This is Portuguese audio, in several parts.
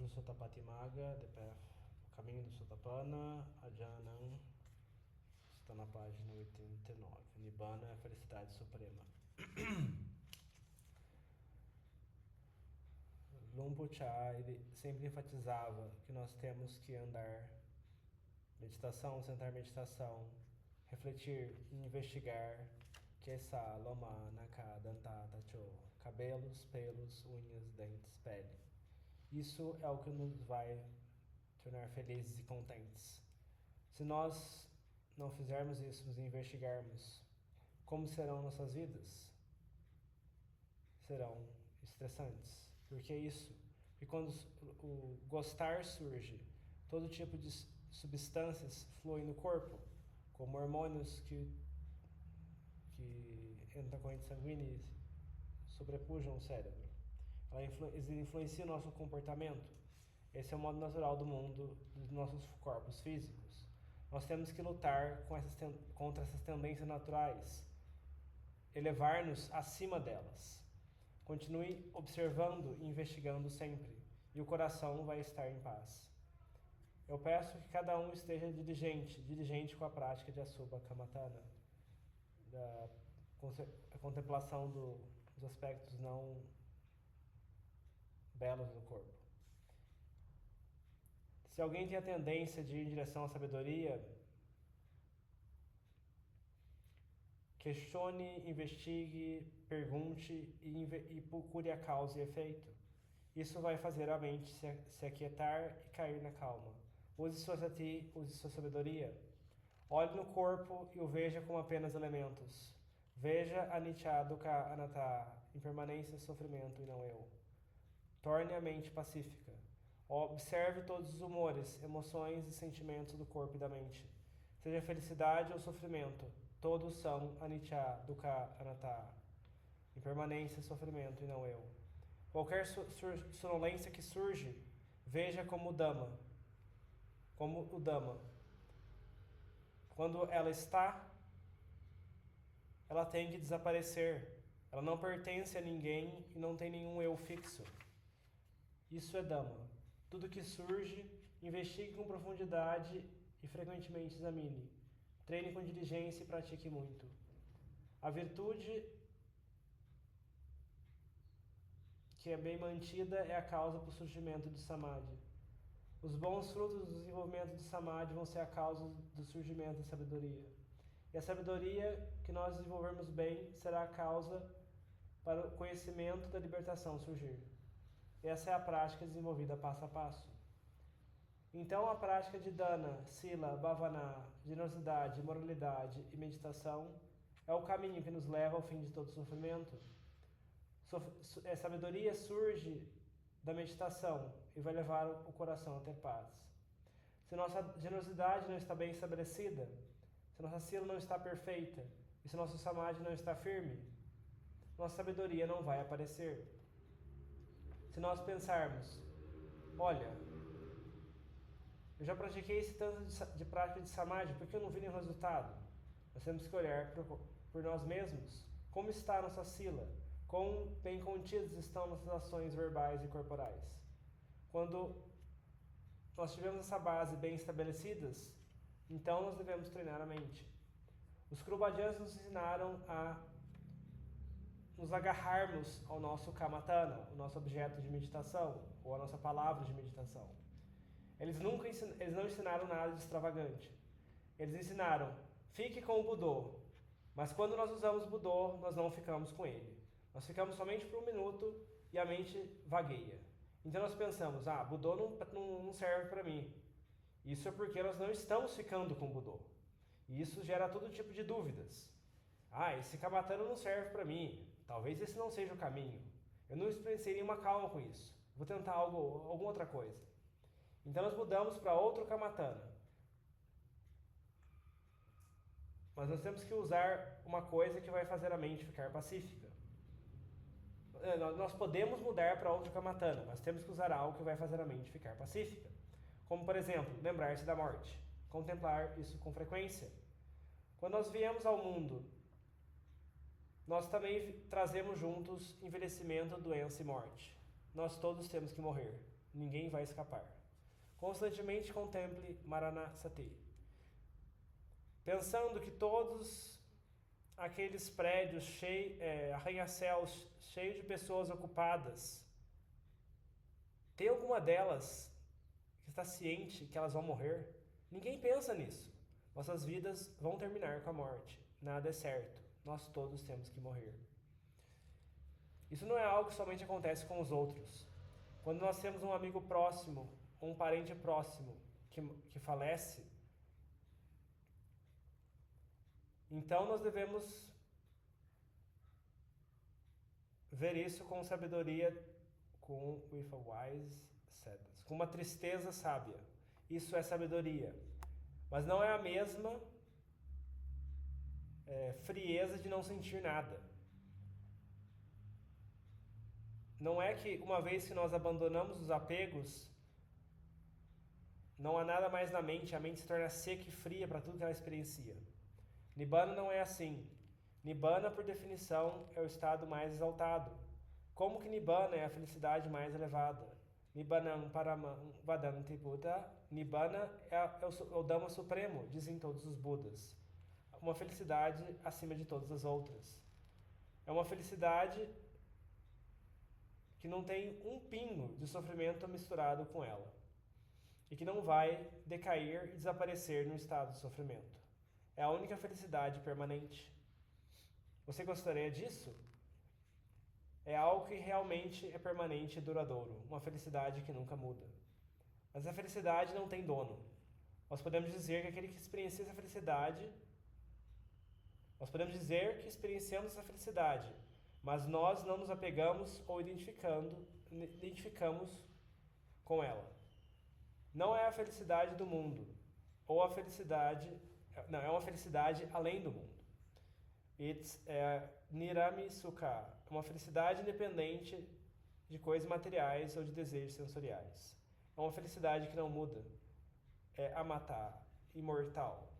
no Sotapatimaga, o caminho do Sotapana, Ajanam, está na página 89. Nibbana é a felicidade suprema. Lumpucha, ele sempre enfatizava que nós temos que andar, meditação, sentar meditação, refletir, investigar, Kesa, Loma, Naka, Danta, Tacho, cabelos, pelos, unhas, dentes, pele. Isso é o que nos vai tornar felizes e contentes. Se nós não fizermos isso, nos investigarmos, como serão nossas vidas? Serão estressantes. Por que isso? Porque quando o gostar surge, todo tipo de substâncias fluem no corpo, como hormônios que entram na corrente sanguínea e sobrepujam o cérebro. Eles influenciam o nosso comportamento. Esse é o modo natural do mundo, dos nossos corpos físicos. Nós temos que lutar contra essas tendências naturais, elevar-nos acima delas. Continue observando e investigando sempre, e o coração vai estar em paz. Eu peço que cada um esteja diligente com a prática de Asubha Kamatana, da contemplação dos aspectos não belos do corpo. Se alguém tem a tendência de ir em direção à sabedoria, questione, investigue, pergunte e procure a causa e efeito. Isso vai fazer a mente se aquietar e cair na calma. Use sua sati, use sua sabedoria. Olhe no corpo e o veja como apenas elementos. Veja anicca, dukkha, anatta, impermanência, sofrimento e não eu. Torne a mente pacífica. Observe todos os humores, emoções e sentimentos do corpo e da mente. Seja felicidade ou sofrimento, todos são anicca, dukkha, anatta, impermanência, sofrimento e não eu. Qualquer sonolência que surge, veja como o Dhamma. Quando ela está, ela tem de desaparecer. Ela não pertence a ninguém e não tem nenhum eu fixo. Isso é Dhamma. Tudo que surge, investigue com profundidade e frequentemente examine. Treine com diligência e pratique muito. A virtude que é bem mantida é a causa para o surgimento do Samadhi. Os bons frutos do desenvolvimento do Samadhi vão ser a causa do surgimento da sabedoria. E a sabedoria que nós desenvolvermos bem será a causa para o conhecimento da libertação surgir. Essa é a prática desenvolvida passo a passo. Então, a prática de dana, sila, bhavana, generosidade, moralidade e meditação é o caminho que nos leva ao fim de todo sofrimento. A sabedoria surge da meditação e vai levar o coração a ter paz. Se nossa generosidade não está bem estabelecida, se nossa sila não está perfeita e se nosso samadhi não está firme, nossa sabedoria não vai aparecer. Se nós pensarmos, olha, eu já pratiquei esse tanto de prática de samadhi, por que eu não vi nenhum resultado? Nós temos que olhar por nós mesmos. Como está a nossa sila? Quão bem contidas estão nossas ações verbais e corporais? Quando nós tivermos essa base bem estabelecidas, então nós devemos treinar a mente. Os Krubhajanas nos ensinaram a nos agarrarmos ao nosso kamatana, o nosso objeto de meditação, ou a nossa palavra de meditação. Eles não ensinaram nada de extravagante. Eles ensinaram, fique com o Budô, mas quando nós usamos o Budô, nós não ficamos com ele. Nós ficamos somente por 1 minuto e a mente vagueia. Então nós pensamos, Budô não serve para mim. Isso é porque nós não estamos ficando com o Budô. E isso gera todo tipo de dúvidas. Esse kamatana não serve para mim. Talvez esse não seja o caminho. Eu não experienciei nenhuma calma com isso. Vou tentar alguma outra coisa. Então nós mudamos para outro kamatana. Mas nós temos que usar uma coisa que vai fazer a mente ficar pacífica. Nós podemos mudar para outro kamatana, mas temos que usar algo que vai fazer a mente ficar pacífica. Como, por exemplo, lembrar-se da morte. Contemplar isso com frequência. Quando nós viemos ao mundo, nós também trazemos juntos envelhecimento, doença e morte. Nós todos temos que morrer. Ninguém vai escapar. Constantemente contemple Maranasati, pensando que todos aqueles prédios arranha-céus cheios de pessoas ocupadas, tem alguma delas que está ciente que elas vão morrer? Ninguém pensa nisso. Nossas vidas vão terminar com a morte. Nada é certo. Nós todos temos que morrer. Isso não é algo que somente acontece com os outros. Quando nós temos um amigo próximo, um parente próximo que falece, então nós devemos ver isso com sabedoria, with a wise sadness, com uma tristeza sábia. Isso é sabedoria. Mas não é a mesma frieza de não sentir nada. Não é que uma vez que nós abandonamos os apegos, não há nada mais na mente, a mente se torna seca e fria para tudo que ela experiencia. Nibbana não é assim. Nibbana, por definição, é o estado mais exaltado. Como que Nibbana é a felicidade mais elevada? Nibbanam paramam vadanti Buddha. Nibbana é o Dhamma supremo, dizem todos os Budas. Uma felicidade acima de todas as outras. É uma felicidade que não tem um pingo de sofrimento misturado com ela. E que não vai decair e desaparecer no estado de sofrimento. É a única felicidade permanente. Você gostaria disso? É algo que realmente é permanente e duradouro. Uma felicidade que nunca muda. Mas a felicidade não tem dono. Nós podemos dizer que aquele que experiencia essa felicidade, nós podemos dizer que experienciamos essa felicidade, mas nós não nos apegamos ou identificamos com ela. Não é a felicidade do mundo, ou a felicidade, não, é uma felicidade além do mundo. It's Nirami Sukha, uma felicidade independente de coisas materiais ou de desejos sensoriais. É uma felicidade que não muda. É Amata, imortal.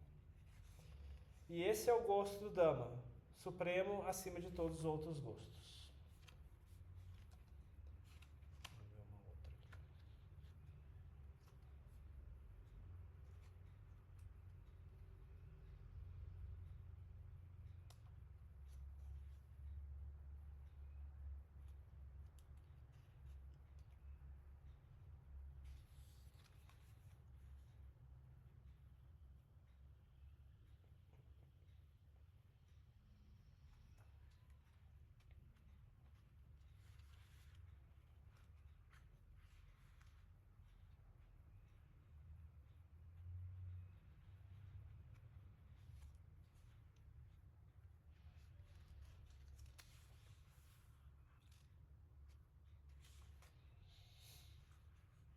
E esse é o gosto do Dhamma, supremo acima de todos os outros gostos.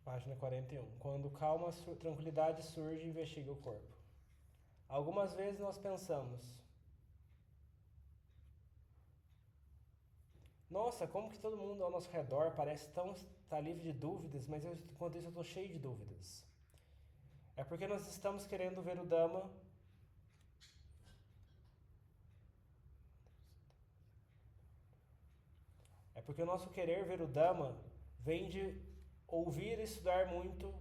Página 41. Quando calma, tranquilidade surge, investiga o corpo. Algumas vezes nós pensamos: nossa, como que todo mundo ao nosso redor parece tá livre de dúvidas, mas enquanto isso eu estou cheio de dúvidas. É porque nós estamos querendo ver o Dhamma É porque o nosso querer ver o Dhamma vem de ouvir e estudar muito,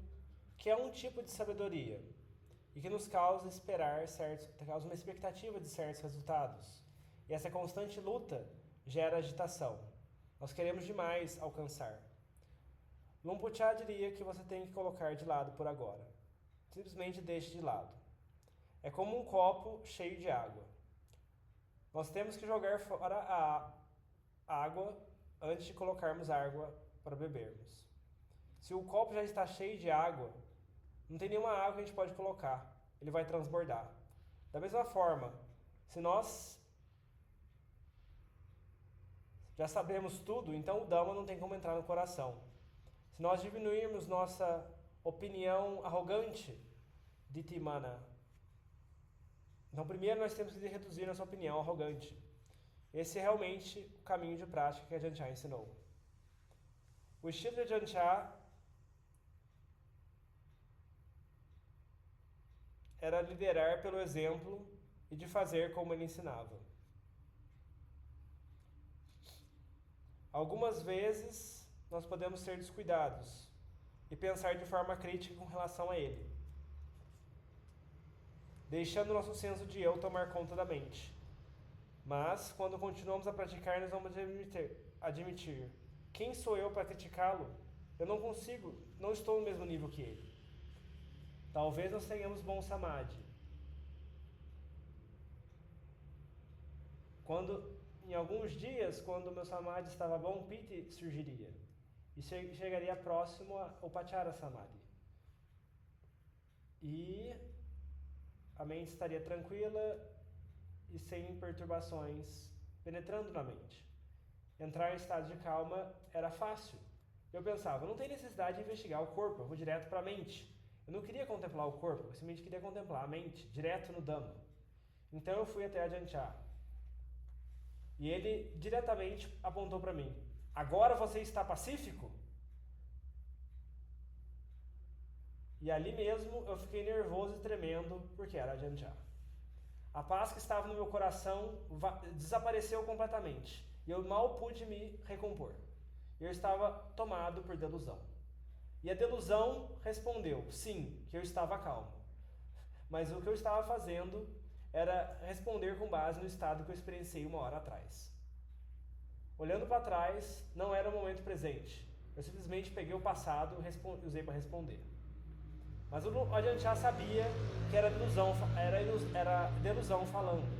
que é um tipo de sabedoria e que nos causa causa uma expectativa de certos resultados. E essa constante luta gera agitação. Nós queremos demais alcançar. Luang Por diria que você tem que colocar de lado por agora. Simplesmente deixe de lado. É como um copo cheio de água. Nós temos que jogar fora a água antes de colocarmos água para bebermos. Se o copo já está cheio de água, não tem nenhuma água que a gente pode colocar. Ele vai transbordar. Da mesma forma, se nós já sabemos tudo, então o Dhamma não tem como entrar no coração. Se nós diminuirmos nossa opinião arrogante, Ditthimana, então primeiro nós temos que reduzir nossa opinião arrogante. Esse é realmente o caminho de prática que a Ajahn Chah ensinou. O estilo de Ajahn Chah era liderar pelo exemplo e de fazer como ele ensinava. Algumas vezes nós podemos ser descuidados, e pensar de forma crítica com relação a ele, deixando nosso senso de eu tomar conta da mente. Mas, quando continuamos a praticar, nós vamos admitir: quem sou eu para criticá-lo? Eu não consigo, não estou no mesmo nível que ele. Talvez nós tenhamos bom samadhi. Em alguns dias, quando o meu samadhi estava bom, piti surgiria. E chegaria próximo ao upachara samadhi. E a mente estaria tranquila e sem perturbações penetrando na mente. Entrar em estado de calma era fácil. Eu pensava, não tem necessidade de investigar o corpo, eu vou direto para a mente. Eu não queria contemplar o corpo, eu simplesmente queria contemplar a mente, direto no Dhamma. Então eu fui até Ajahn. E ele diretamente apontou para mim: agora você está pacífico? E ali mesmo eu fiquei nervoso e tremendo, porque era Ajahn. A paz que estava no meu coração desapareceu completamente. E eu mal pude me recompor. Eu estava tomado por delusão. E a delusão respondeu, sim, que eu estava calmo. Mas o que eu estava fazendo era responder com base no estado que eu experienciei 1 hora atrás. Olhando para trás, não era o momento presente. Eu simplesmente peguei o passado e usei para responder. Mas o Ajahn Chah sabia que era delusão falando.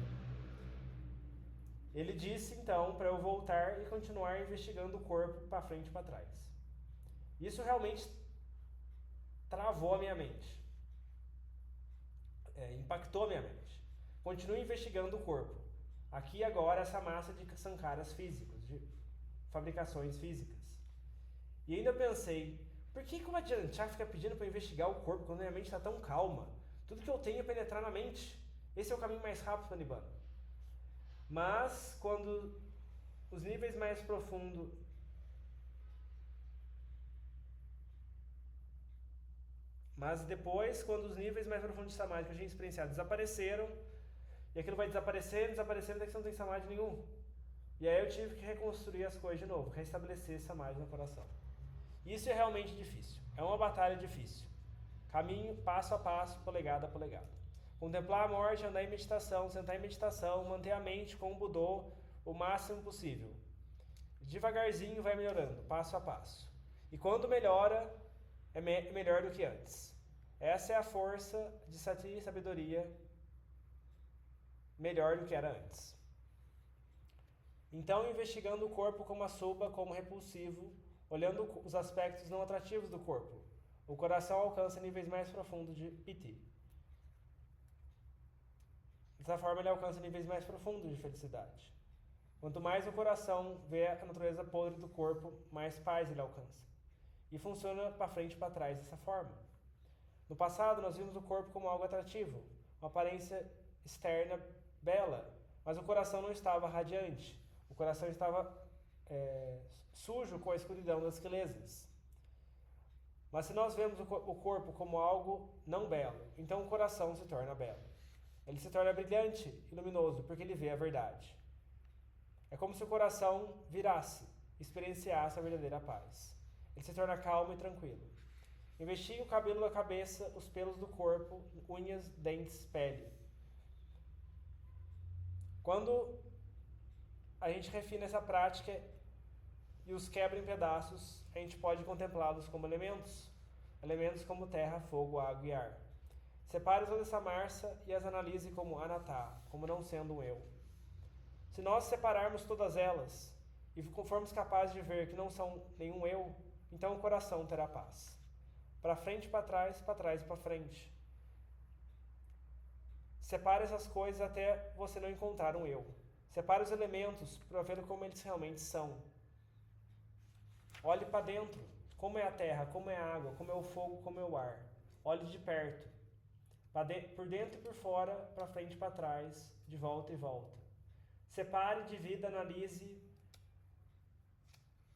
Ele disse então para eu voltar e continuar investigando o corpo para frente e para trás. Isso realmente travou a minha mente. Impactou a minha mente. Continue investigando o corpo. Aqui e agora essa massa de sankaras físicos, de fabricações físicas. E ainda pensei, por que o Ajahn Chah fica pedindo para investigar o corpo quando minha mente está tão calma? Tudo que eu tenho é penetrar na mente. Esse é o caminho mais rápido para o Nibbana. Mas quando os níveis mais profundos quando os níveis mais profundos de samadhi que eu tinha experienciado desapareceram, e aquilo vai desaparecendo, até que você não tem samadhi nenhum. E aí eu tive que reconstruir as coisas de novo, restabelecer samadhi no coração. Isso é realmente difícil, é uma batalha difícil. Caminho passo a passo, polegada a polegada. Contemplar a morte, andar em meditação, sentar em meditação, manter a mente com o Budô o máximo possível. Devagarzinho vai melhorando, passo a passo. E quando melhora, é melhor do que antes. Essa é a força de sati e sabedoria, melhor do que era antes. Então, investigando o corpo como asubha, como repulsivo, olhando os aspectos não atrativos do corpo, o coração alcança níveis mais profundos de piti. Dessa forma, ele alcança níveis mais profundos de felicidade. Quanto mais o coração vê a natureza podre do corpo, mais paz ele alcança. E funciona para frente e para trás dessa forma. No passado, nós vimos o corpo como algo atrativo, uma aparência externa bela, mas o coração não estava radiante. O coração estava sujo com a escuridão das kilesas. Mas se nós vemos o corpo como algo não belo, então o coração se torna belo. Ele se torna brilhante e luminoso porque ele vê a verdade. É como se o coração virasse, experienciasse a verdadeira paz. Ele se torna calmo e tranquilo. Investigue o cabelo da cabeça, os pelos do corpo, unhas, dentes, pele. Quando a gente refina essa prática e os quebra em pedaços, a gente pode contemplá-los como elementos. Elementos como terra, fogo, água e ar. Separe toda essa massa e as analise como anatta, como não sendo um eu. Se nós separarmos todas elas e formos capazes de ver que não são nenhum eu, então o coração terá paz. Para frente e para trás e para frente. Separe essas coisas até você não encontrar um eu. Separe os elementos para ver como eles realmente são. Olhe para dentro. Como é a terra, como é a água, como é o fogo, como é o ar. Olhe de perto. Por dentro e por fora, para frente e para trás, de volta e volta. Separe, divida, analise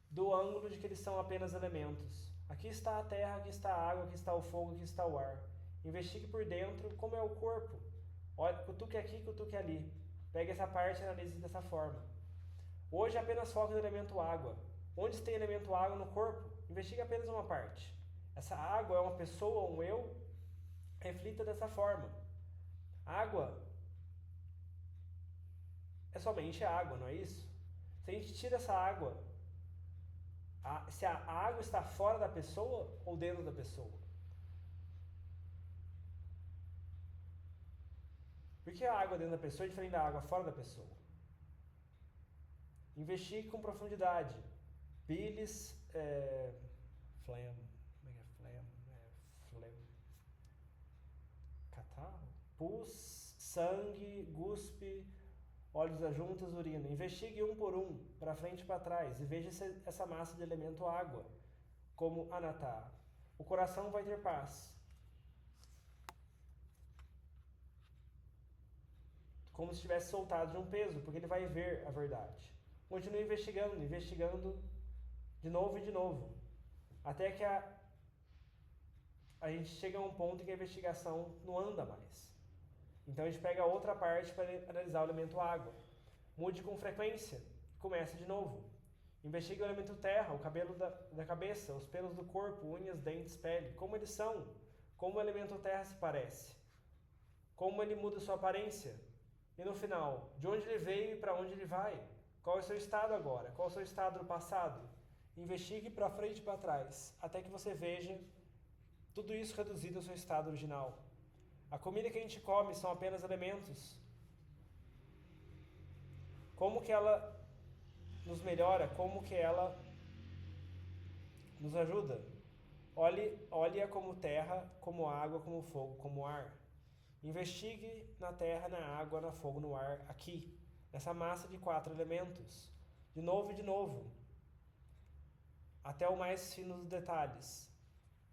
do ângulo de que eles são apenas elementos. Aqui está a terra, aqui está a água, aqui está o fogo, aqui está o ar. Investigue por dentro como é o corpo. Olha, cutuque aqui, cutuque ali. Pegue essa parte e analise dessa forma. Hoje apenas foca no elemento água. Onde tem elemento água no corpo, investigue apenas uma parte. Essa água é uma pessoa, um eu, reflita dessa forma. Água é somente água, não é isso? Se a gente tira essa água, se a água está fora da pessoa ou dentro da pessoa? Por que a água dentro da pessoa é diferente da água fora da pessoa? Investigue com profundidade. Bilis, phlegm, como é que é phlegm? Phlegm. Catarro? Pus, sangue, guspe, olhos das juntas, urina. Investigue um por um, para frente e para trás, e veja essa massa de elemento água, como anatta. O coração vai ter paz. Como se estivesse soltado de um peso, porque ele vai ver a verdade. Continue investigando de novo e de novo, até que a gente chega a um ponto em que a investigação não anda mais. Então a gente pega a outra parte para analisar o elemento água. Mude com frequência, comece de novo. Investigue o elemento terra, o cabelo da cabeça, os pelos do corpo, unhas, dentes, pele, como eles são, como o elemento terra se parece, como ele muda sua aparência. E no final, de onde ele veio e para onde ele vai? Qual é o seu estado agora? Qual é o seu estado no passado? Investigue para frente e para trás, até que você veja tudo isso reduzido ao seu estado original. A comida que a gente come são apenas elementos. Como que ela nos melhora? Como que ela nos ajuda? Olhe-a como terra, como água, como fogo, como ar. Investigue na terra, na água, no fogo, no ar, aqui, nessa massa de 4 elementos. De novo e de novo. Até o mais fino dos detalhes.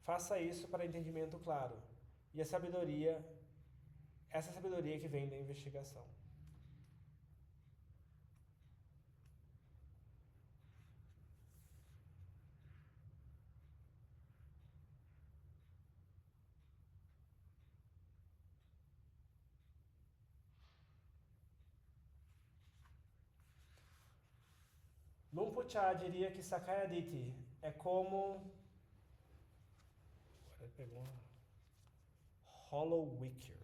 Faça isso para entendimento claro. E essa sabedoria que vem da investigação. Luang Por diria que Sakayaditi é como... Agora pegou uma... Hollow Wicker.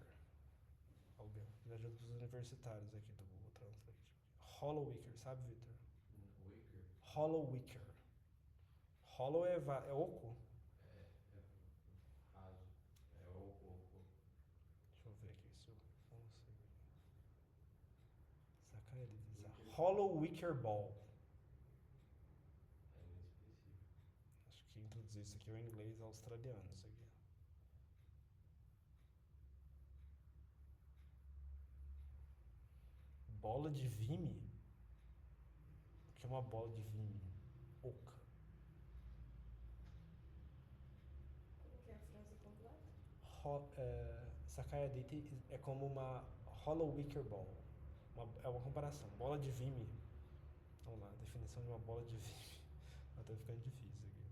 Me ajuda dos universitários aqui do Google Translate. Hollow Wicker, sabe, Victor? Wicker? Hollow Wicker. Hollow é oco? Raso. É oco. Deixa eu ver aqui se eu consigo. Sakayaditi. Hollow Wicker Ball. É muito específico. Acho que introduzir isso aqui é o inglês australiano, isso aqui. Bola de vime? O que é uma bola de vime? Oca. Como que é a frase completa? Sakayaditi é como uma Hollow Wicker Ball. É uma comparação. Bola de vime. Vamos lá, definição de uma bola de vime. Até ficando difícil aqui.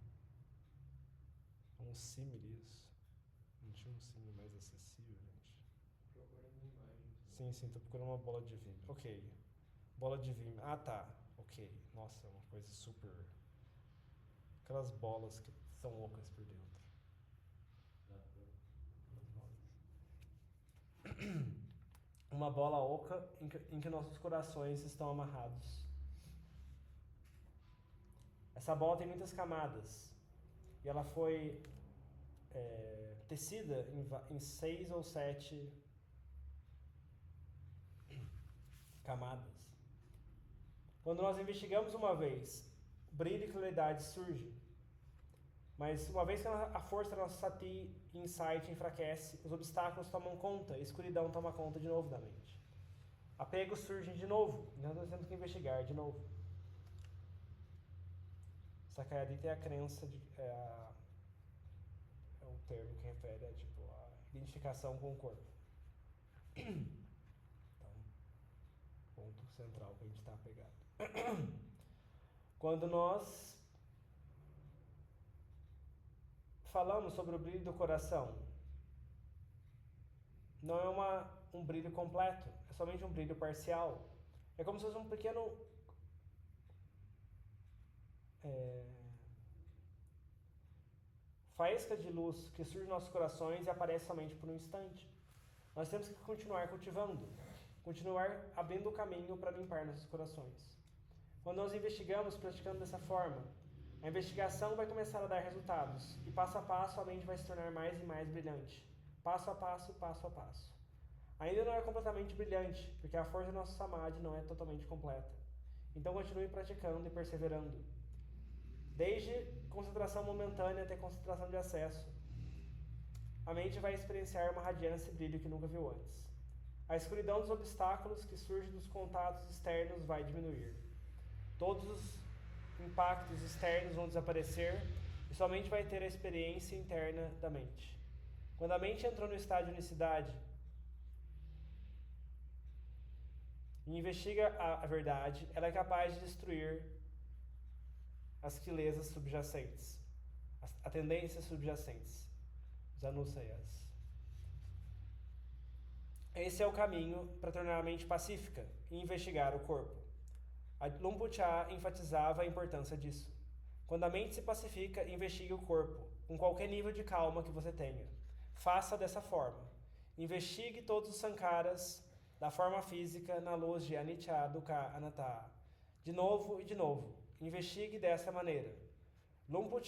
Um símile isso. Não tinha um símile mais acessível, gente? Procurando imagens. Sim, tô procurando uma bola de vime. Ok. Bola de vime. Ah, tá. Ok. Nossa, é uma coisa super... Aquelas bolas que são ocas por dentro. Uma bola oca em que nossos corações estão amarrados. Essa bola tem muitas camadas. E ela foi tecida em 6 ou 7 camadas. Quando nós investigamos uma vez, brilho e claridade surgem. Mas uma vez que a força da nossa sati e insight enfraquece, os obstáculos tomam conta, a escuridão toma conta de novo da mente. Apegos surgem de novo, e nós temos que investigar de novo. Sakayaditi é a crença, é o termo que refere a identificação com o corpo. Então, ponto central que a gente está apegado. Quando nós falamos sobre o brilho do coração, não é um brilho completo, é somente um brilho parcial. É como se fosse um pequeno faísca de luz que surge nos nossos corações e aparece somente por um instante. Nós temos que continuar cultivando, continuar abrindo o caminho para limpar nossos corações. Quando nós investigamos praticando dessa forma, a investigação vai começar a dar resultados e passo a passo a mente vai se tornar mais e mais brilhante. Passo a passo, passo a passo. Ainda não é completamente brilhante, porque a força do nosso samadhi não é totalmente completa. Então continue praticando e perseverando. Desde concentração momentânea até concentração de acesso, a mente vai experienciar uma radiância e brilho que nunca viu antes. A escuridão dos obstáculos que surgem dos contatos externos vai diminuir. Todos os impactos externos vão desaparecer e somente vai ter a experiência interna da mente. Quando a mente entrou no estado de unicidade e investiga a verdade, ela é capaz de destruir as quilesas subjacentes, as tendências subjacentes, os anusayas. Esse é o caminho para tornar a mente pacífica e investigar o corpo. A Luang Por enfatizava a importância disso. Quando a mente se pacifica, investigue o corpo, com qualquer nível de calma que você tenha. Faça dessa forma. Investigue todos os sankaras da forma física na luz de Anicca, Dukkha, Anatta. De novo e de novo. Investigue dessa maneira. Luang Por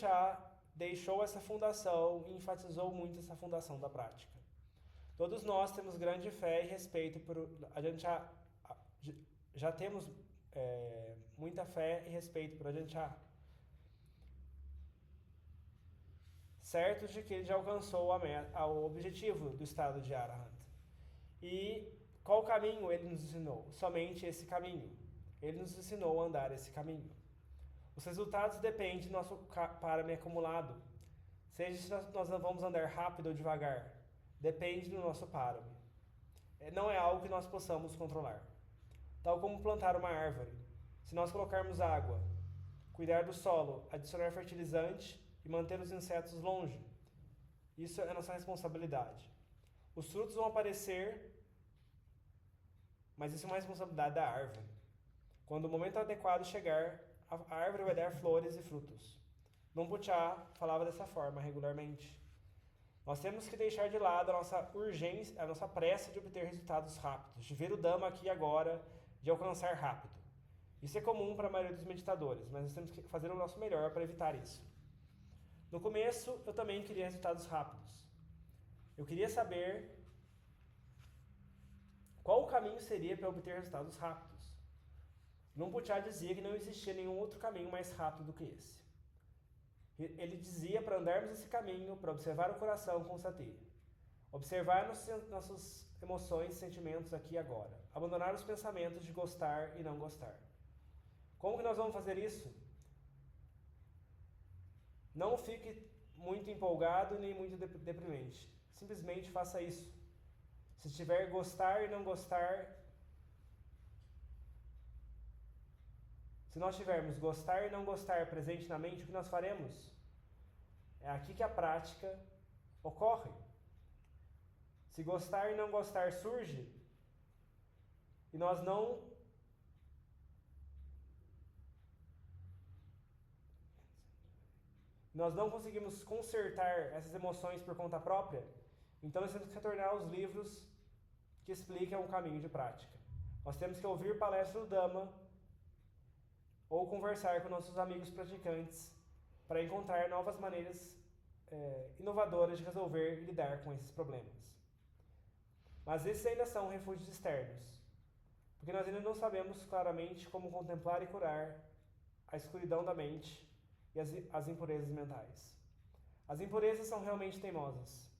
deixou essa fundação e enfatizou muito essa fundação da prática. Todos nós temos grande fé e respeito por... A gente já temos muita fé e respeito por Ajahn certos de que ele já alcançou o objetivo do estado de Arahant. E qual caminho ele nos ensinou? Somente esse caminho. Ele nos ensinou a andar esse caminho. Os resultados dependem do nosso parame acumulado. Seja se nós vamos andar rápido ou devagar. Depende do nosso parame. Não é algo que nós possamos controlar. Tal como plantar uma árvore. Se nós colocarmos água, cuidar do solo, adicionar fertilizante e manter os insetos longe, isso é a nossa responsabilidade. Os frutos vão aparecer, mas isso é uma responsabilidade da árvore. Quando o momento adequado chegar, a árvore vai dar flores e frutos. Luang Por falava dessa forma regularmente. Nós temos que deixar de lado a nossa urgência, a nossa pressa de obter resultados rápidos, de ver o Dhamma aqui e agora, de alcançar rápido. Isso é comum para a maioria dos meditadores, mas nós temos que fazer o nosso melhor para evitar isso. No começo, eu também queria resultados rápidos. Eu queria saber qual o caminho seria para obter resultados rápidos. Luang Por dizia que não existia nenhum outro caminho mais rápido do que esse. Ele dizia para andarmos esse caminho, para observar o coração com sati. Observar nossas emoções e sentimentos aqui e agora. Abandonar os pensamentos de gostar e não gostar. Como que nós vamos fazer isso? Não fique muito empolgado nem muito deprimente. Simplesmente faça isso. Se tiver gostar e não gostar... Se nós tivermos gostar e não gostar presente na mente, o que nós faremos? É aqui que a prática ocorre. Se gostar e não gostar surge, e nós não conseguimos consertar essas emoções por conta própria, então nós temos que retornar aos livros que explicam o caminho de prática. Nós temos que ouvir palestras do Dhamma ou conversar com nossos amigos praticantes para encontrar novas maneiras inovadoras de resolver e lidar com esses problemas. Mas esses ainda são refúgios externos, porque nós ainda não sabemos claramente como contemplar e curar a escuridão da mente e as impurezas mentais. As impurezas são realmente teimosas.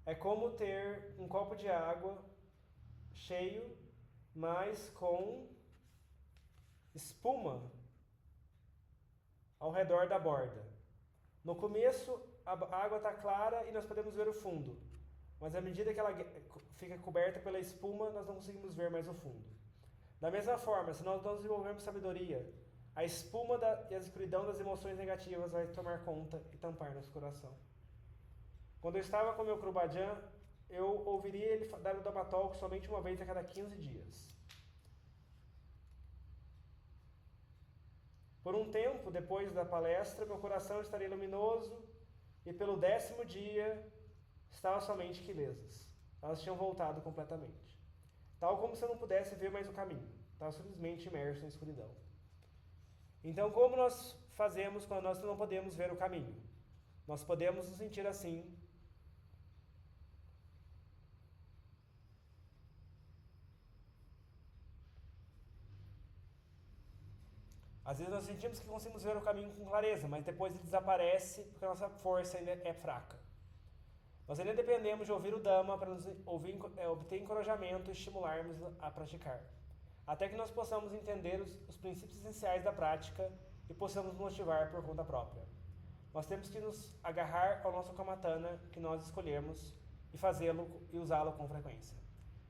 É como ter um copo de água cheio, mas com espuma ao redor da borda. No começo, a água está clara e nós podemos ver o fundo. Mas à medida que ela fica coberta pela espuma, nós não conseguimos ver mais o fundo. Da mesma forma, se nós não desenvolvermos sabedoria, a espuma e a escuridão das emoções negativas vai tomar conta e tampar nosso coração. Quando eu estava com meu Kru Bhajan, eu ouviria ele dar o Dhamma Talk somente uma vez a cada 15 dias. Por um tempo, depois da palestra, meu coração estaria luminoso e pelo 10º dia estava somente quilesas. Elas tinham voltado completamente. Tal como se eu não pudesse ver mais o caminho. Estava simplesmente imerso na escuridão. Então, como nós fazemos quando nós não podemos ver o caminho? Nós podemos nos sentir assim. Às vezes nós sentimos que conseguimos ver o caminho com clareza, mas depois ele desaparece porque a nossa força ainda é fraca. Nós ainda dependemos de ouvir o Dhamma para nos obter encorajamento e estimularmos a praticar. Até que nós possamos entender os princípios essenciais da prática e possamos nos motivar por conta própria. Nós temos que nos agarrar ao nosso Kamatana que nós escolhemos e fazê-lo e usá-lo com frequência.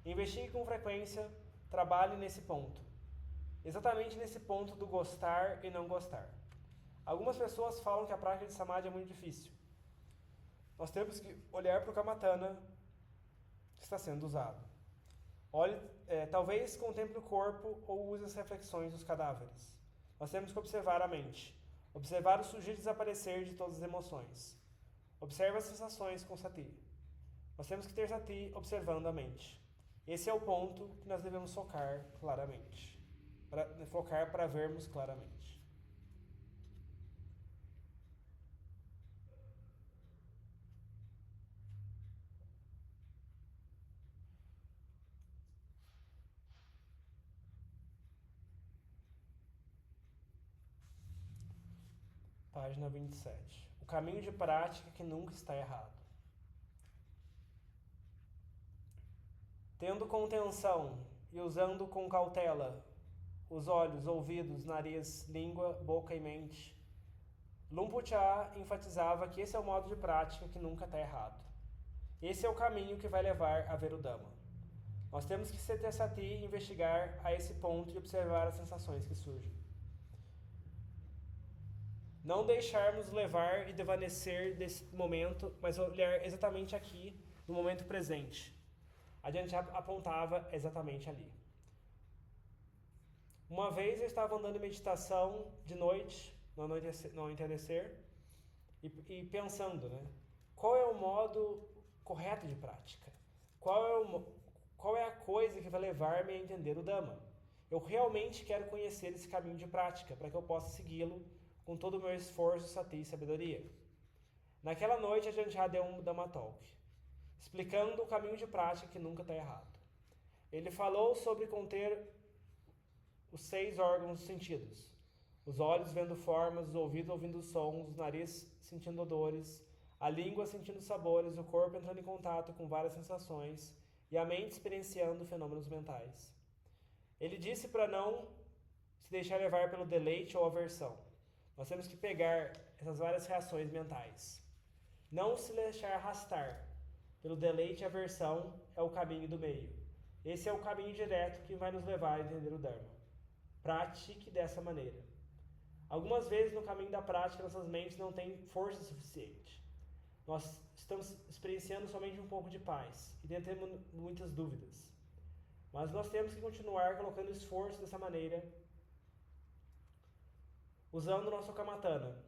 Investigue com frequência, trabalhe nesse ponto. Exatamente nesse ponto do gostar e não gostar. Algumas pessoas falam que a prática de Samadhi é muito difícil. Nós temos que olhar para o Kamatana que está sendo usado. Talvez contemple o corpo ou use as reflexões dos cadáveres. Nós temos que observar a mente. Observar o surgir e desaparecer de todas as emoções. Observe as sensações com sati. Nós temos que ter sati observando a mente. Esse é o ponto que nós devemos focar claramente. Focar para vermos claramente. Página 27. O caminho de prática que nunca está errado. Tendo contenção e usando com cautela os olhos, ouvidos, nariz, língua, boca e mente, Lumpo-Cha enfatizava que esse é o modo de prática que nunca está errado. Esse é o caminho que vai levar a ver o Dhamma. Nós temos que ter sati, investigar a esse ponto e observar as sensações que surgem. Não deixarmos levar e devanecer desse momento, mas olhar exatamente aqui, no momento presente. A gente apontava exatamente ali. Uma vez eu estava andando em meditação de noite, no entardecer, e pensando, né? Qual é o modo correto de prática? Qual é a coisa que vai levar-me a entender o Dhamma? Eu realmente quero conhecer esse caminho de prática, para que eu possa segui-lo com todo o meu esforço, sati e sabedoria. Naquela noite, a gente já deu um Dhamma Talk, explicando o caminho de prática que nunca está errado. Ele falou sobre conter os 6 órgãos dos sentidos. Os olhos vendo formas, os ouvidos ouvindo sons, o nariz sentindo odores, a língua sentindo sabores, o corpo entrando em contato com várias sensações e a mente experienciando fenômenos mentais. Ele disse para não se deixar levar pelo deleite ou aversão. Nós temos que pegar essas várias reações mentais. Não se deixar arrastar pelo deleite e aversão é o caminho do meio. Esse é o caminho direto que vai nos levar a entender o Dharma. Pratique dessa maneira. Algumas vezes no caminho da prática nossas mentes não têm força suficiente. Nós estamos experienciando somente um pouco de paz e temos muitas dúvidas. Mas nós temos que continuar colocando esforço dessa maneira, usando o nosso Kamatana.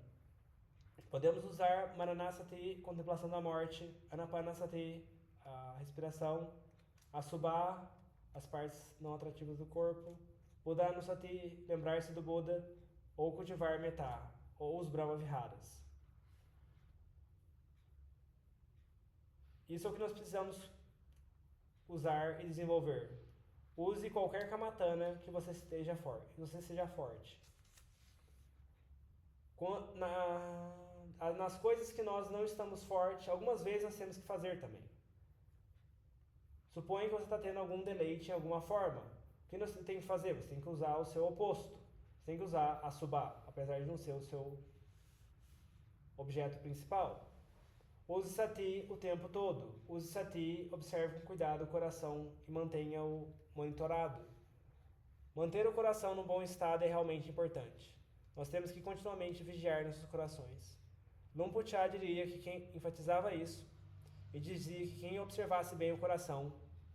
Podemos usar Maranasati, contemplação da morte, Anapanasati, a respiração, Asubha, as partes não atrativas do corpo, Buddhanusati, lembrar-se do Buda, ou cultivar Metta, ou os Brahma Viharas. Isso é o que nós precisamos usar e desenvolver. Use qualquer Kamatana que você seja forte. Nas coisas que nós não estamos fortes, algumas vezes nós temos que fazer também. Suponha que você está tendo algum deleite em alguma forma. O que você tem que fazer? Você tem que usar o seu oposto. Você tem que usar a Subha, apesar de não ser o seu objeto principal. Use sati o tempo todo. Use sati, observe com cuidado o coração e mantenha-o monitorado. Manter o coração num bom estado é realmente importante. Nós temos que continuamente vigiar nossos corações. Lumpo-Cha diria que quem enfatizava isso e dizia que quem observasse bem o coração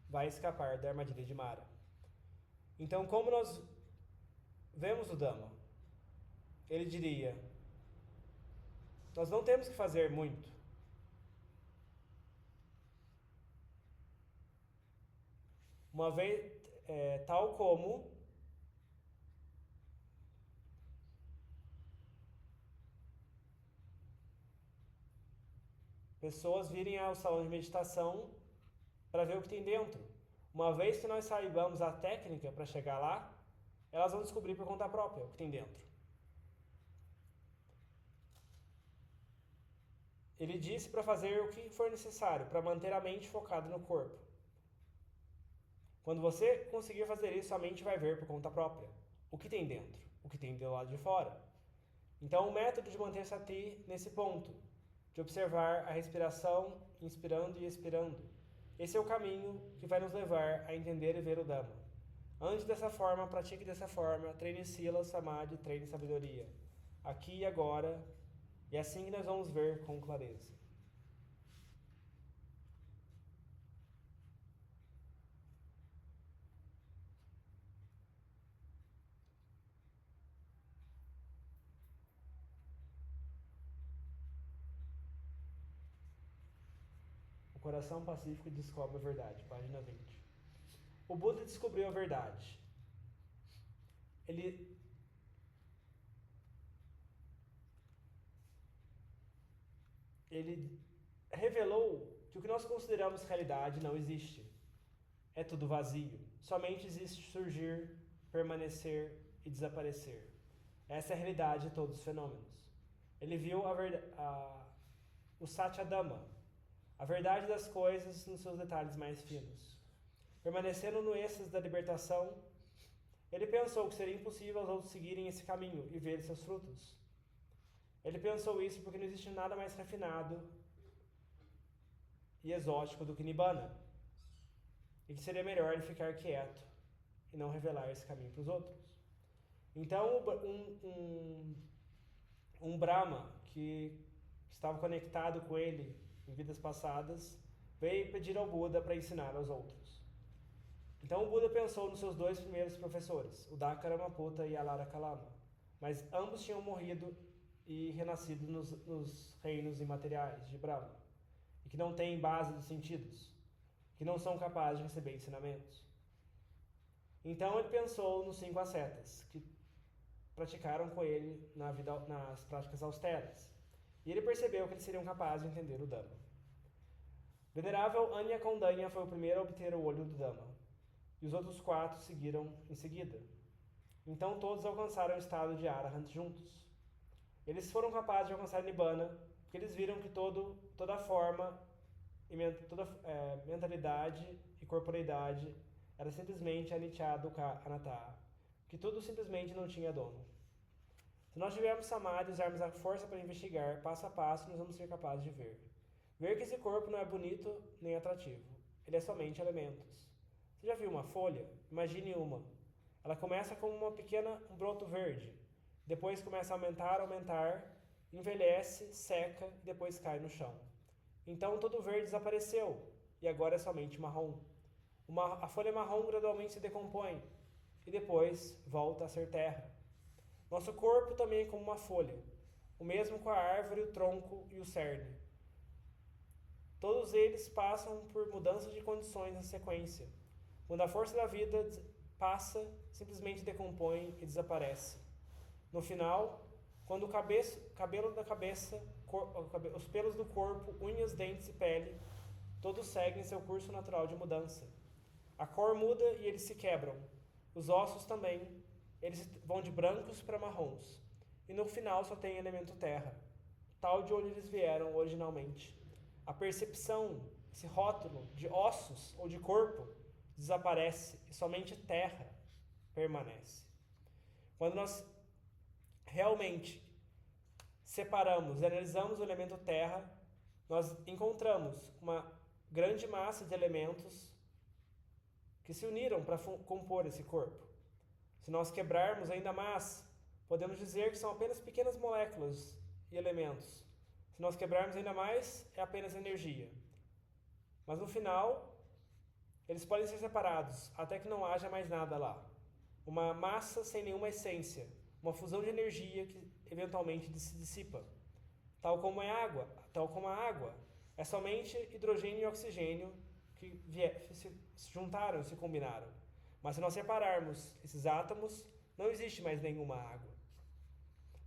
vai escapar da armadilha de Mara. Então, como nós vemos o Dhamma? ele diria: nós não temos que fazer muito. Uma vez, tal como pessoas virem ao salão de meditação para ver o que tem dentro. Uma vez que nós saibamos a técnica para chegar lá, elas vão descobrir por conta própria o que tem dentro. Ele disse para fazer o que for necessário para manter a mente focada no corpo. Quando você conseguir fazer isso, a mente vai ver por conta própria o que tem dentro, o que tem do lado de fora. Então, o método de manter sati nesse ponto, de observar a respiração, inspirando e expirando. Esse é o caminho que vai nos levar a entender e ver o Dhamma. Ande dessa forma, pratique dessa forma, treine sila, samadhi, treine sabedoria. Aqui e agora, e é assim que nós vamos ver com clareza. O coração pacífico descobre a verdade, página 20. O Buda descobriu a verdade. Ele revelou que o que nós consideramos realidade não existe. É tudo vazio. Somente existe surgir, permanecer e desaparecer. Essa é a realidade de todos os fenômenos. Ele viu o Satyadhamma, a verdade das coisas nos seus detalhes mais finos. Permanecendo no êxtase da libertação, ele pensou que seria impossível aos outros seguirem esse caminho e ver seus frutos. Ele pensou isso porque não existe nada mais refinado e exótico do que Nibbana. E que seria melhor ele ficar quieto e não revelar esse caminho para os outros. Então, um Brahma que estava conectado com ele em vidas passadas veio pedir ao Buda para ensinar aos outros. Então, o Buda pensou nos seus dois primeiros professores, o Dakaramaputa e Alara Kalama. Mas ambos tinham morrido e renascido nos reinos imateriais de Brahma, e que não têm base dos sentidos, que não são capazes de receber ensinamentos. Então ele pensou nos 5 ascetas, que praticaram com ele nas práticas austeras, e ele percebeu que eles seriam capazes de entender o Dhamma. Venerável Anya Kondanha foi o primeiro a obter o olho do Dhamma, e os outros 4 seguiram em seguida. Então todos alcançaram o estado de Arahant juntos. Eles foram capazes de alcançar Nibbana, porque eles viram que toda forma, toda mentalidade e corporeidade era simplesmente anicca, dukkha, anatta, que tudo simplesmente não tinha dono. Se nós tivermos samadhi e usarmos a força para investigar, passo a passo, nós vamos ser capazes de ver. Ver que esse corpo não é bonito nem atrativo. Ele é somente elementos. Você já viu uma folha? Imagine uma. Ela começa como um broto verde. Depois começa a aumentar, envelhece, seca e depois cai no chão. Então todo o verde desapareceu e agora é somente marrom. A folha marrom gradualmente se decompõe e depois volta a ser terra. Nosso corpo também é como uma folha, o mesmo com a árvore, o tronco e o cerne. Todos eles passam por mudanças de condições na sequência. Quando a força da vida passa, simplesmente decompõe e desaparece. No final, quando o cabelo da cabeça, os pelos do corpo, unhas, dentes e pele, todos seguem seu curso natural de mudança. A cor muda e eles se quebram. Os ossos também, eles vão de brancos para marrons. E no final só tem elemento terra, tal de onde eles vieram originalmente. A percepção, esse rótulo de ossos ou de corpo, desaparece e somente terra permanece. Quando nós realmente separamos e analisamos o elemento terra, nós encontramos uma grande massa de elementos que se uniram para compor esse corpo. Se nós quebrarmos ainda mais, podemos dizer que são apenas pequenas moléculas e elementos. Se nós quebrarmos ainda mais, é apenas energia. Mas no final, eles podem ser separados até que não haja mais nada lá. Uma massa sem nenhuma essência, uma fusão de energia que eventualmente se dissipa. Tal como a água, é somente hidrogênio e oxigênio que se juntaram, se combinaram. Mas se nós separarmos esses átomos, não existe mais nenhuma água.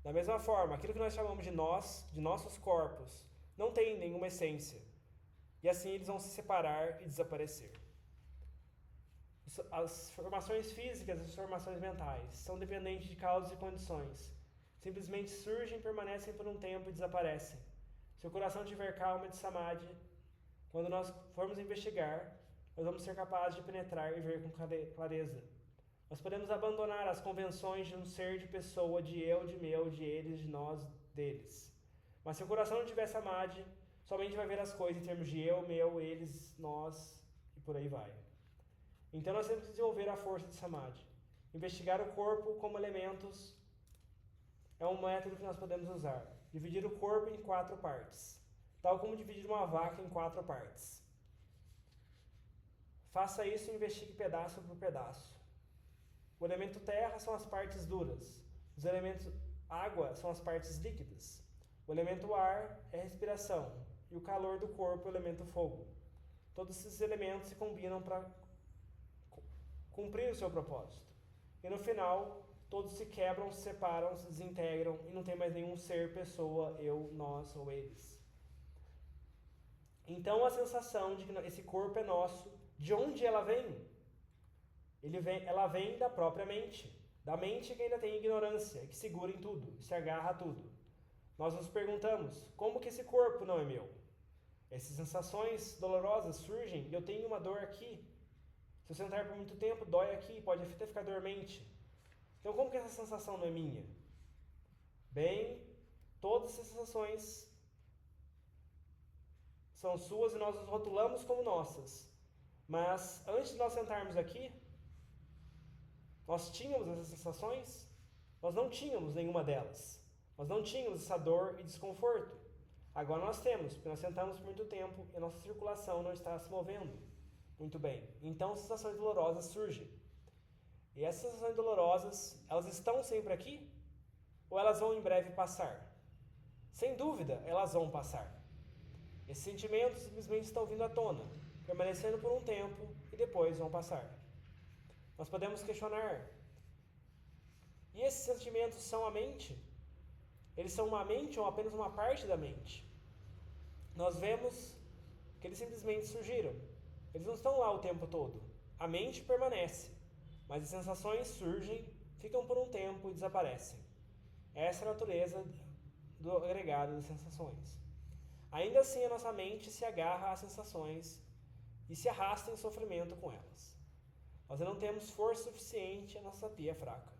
Da mesma forma, aquilo que nós chamamos de nós, de nossos corpos, não tem nenhuma essência. E assim eles vão se separar e desaparecer. As formações físicas e as formações mentais são dependentes de causas e condições. Simplesmente surgem, permanecem por um tempo e desaparecem. Se o coração tiver calma de samadhi, quando nós formos investigar, nós vamos ser capazes de penetrar e ver com clareza. Nós podemos abandonar as convenções de um ser, de pessoa, de eu, de meu, de eles, de nós, deles. Mas se o coração não tiver samadhi, somente vai ver as coisas em termos de eu, meu, eles, nós e por aí vai. Então nós temos que desenvolver a força de samadhi. Investigar o corpo como elementos é um método que nós podemos usar. Dividir o corpo em 4 partes, tal como dividir uma vaca em 4 partes. Faça isso e investigue pedaço por pedaço. O elemento terra são as partes duras. Os elementos água são as partes líquidas. O elemento ar é a respiração. E o calor do corpo é o elemento fogo. Todos esses elementos se combinam para cumprir o seu propósito. E no final, todos se quebram, se separam, se desintegram e não tem mais nenhum ser, pessoa, eu, nós ou eles. Então a sensação de que esse corpo é nosso, de onde ela vem? Ela vem da própria mente. Da mente que ainda tem ignorância, que segura em tudo, se agarra a tudo. Nós nos perguntamos, como que esse corpo não é meu? Essas sensações dolorosas surgem e eu tenho uma dor aqui. Se eu sentar por muito tempo, dói aqui, pode até ficar dormente. Então como que essa sensação não é minha? Bem, todas essas sensações são suas e nós os rotulamos como nossas. Mas antes de nós sentarmos aqui, nós tínhamos essas sensações? Nós não tínhamos nenhuma delas. Nós não tínhamos essa dor e desconforto. Agora nós temos, porque nós sentamos por muito tempo e a nossa circulação não está se movendo muito bem. Então sensações dolorosas surgem. E essas sensações dolorosas, elas estão sempre aqui? Ou elas vão em breve passar? Sem dúvida, elas vão passar. Esses sentimentos simplesmente estão vindo à tona, permanecendo por um tempo e depois vão passar. Nós podemos questionar, e esses sentimentos são a mente? Eles são uma mente ou apenas uma parte da mente? Nós vemos que eles simplesmente surgiram. Eles não estão lá o tempo todo. A mente permanece, mas as sensações surgem, ficam por um tempo e desaparecem. Essa é a natureza do agregado de sensações. Ainda assim, a nossa mente se agarra às sensações e se arrasta em sofrimento com elas. Nós não temos força suficiente, a nossa sati é fraca.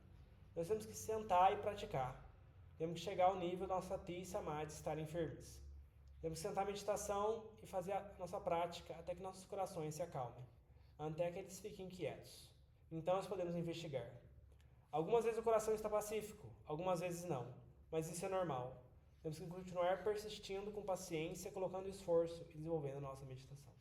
Nós temos que sentar e praticar. Temos que chegar ao nível da nossa sati e samadhi estarem firmes. Temos que sentar a meditação e fazer a nossa prática até que nossos corações se acalmem, até que eles fiquem quietos. Então nós podemos investigar. Algumas vezes o coração está pacífico, algumas vezes não, mas isso é normal. Temos que continuar persistindo com paciência, colocando esforço e desenvolvendo a nossa meditação.